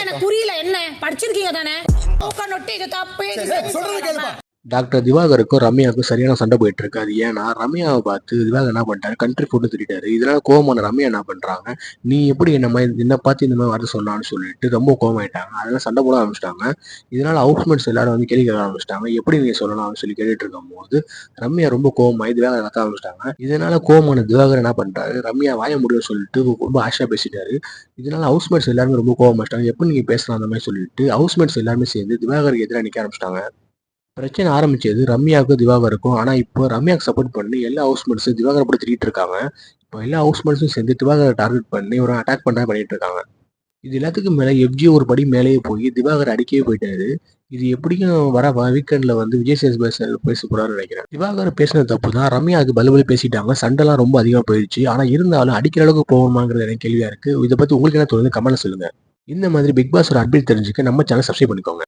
எனக்கு புரியல. என்ன படிச்சிருக்கீங்க தானே? நொட்டி இது தப்பு. டாக்டர் திவாகருக்கும் ரம்யாவுக்கும் சரியான சண்டை போயிட்டு இருக்கு. அது ஏன்னா ரம்யாவை பார்த்து திவாகர் என்ன பண்ணிட்டாரு, கண்ட்ரி ஃபுட்டு திட்டாரு. இதனால கோவமான ரம்யா என்ன பண்றாங்க, நீ எப்படி என்ன பார்த்து இந்த மாதிரி வார்த்தை சொன்னான்னு சொல்லிட்டு ரொம்ப கோவமாயிட்டாங்க. அதனால சண்டை போட ஆரம்பிச்சிட்டாங்க. இதனால ஹவுஸ்மேட்ஸ் எல்லாரும் வந்து கேள்வி கேட்க ஆரம்பிச்சிட்டாங்க, எப்படி நீங்க சொல்லலாம்னு சொல்லி கேட்டுட்டு இருக்கும் போது ரம்யா ரொம்ப கோவமாயி திவாகர் கத்த ஆரம்பிச்சிட்டாங்க. இதனால கோவமான திவாகர் என்ன பண்றாரு, ரம்யா வாய முடியும்னு சொல்லிட்டு ரொம்ப ஆஷா பேசிட்டாரு. இதனால ஹவுஸ்மேட்ஸ் எல்லாருமே ரொம்ப கோவமாட்டாங்க. எப்படி நீங்க பேசலாம் அந்த மாதிரி சொல்லிட்டு ஹவுஸ்மேட்ஸ் எல்லாருமே சேர்ந்து திவாகருக்கு எதிராக நிக்க ஆரம்பிச்சிட்டாங்க. பிரச்சனை ஆரம்பிச்சது ரம்யாவுக்கும் திவாகருக்கும். ஆனா இப்போ ரம்யாவுக்கு சப்போர்ட் பண்ணி எல்லா ஹவுஸ்மேட்ஸும் திவாகரை போட்டு திட்டிட்டு இருக்காங்க. இப்போ எல்லா ஹவுஸ்மேட்ஸும் சேர்ந்து திவாகரை டார்கெட் பண்ணி ஒரு அட்டாக் பண்ண பண்ணிட்டு இருக்காங்க. இது எல்லாத்துக்கும் மேல எஃப்ஜி ஒரு படி மேலேயே போய் திவாகர் அடிக்கவே போயிட்டாரு. இது எப்படியும் வர வீக்கெண்ட்ல வந்து விஜய் சேதுபதி பேச போறாருன்னு நினைக்கிறேன். திவாகர் பேசினது தப்பு தான். ரம்யா அதுக்கு பலபலி பேசிட்டாங்க. சண்டைலாம் ரொம்ப அதிகமா போயிடுச்சு. ஆனா இருந்தாலும் அடிக்கிற அளவுக்கு போகுமாங்கிறது எனக்கு கேள்வியா இருக்கு. இதை பத்தி உங்களுக்கு என்ன தோணுது கமெண்ட்ல சொல்லுங்க. இந்த மாதிரி பிக் பாஸோட அப்டேட் தெரிஞ்சுக்க நம்ம சேனல் சப்ஸ்கிரைப் பண்ணிக்கோங்க.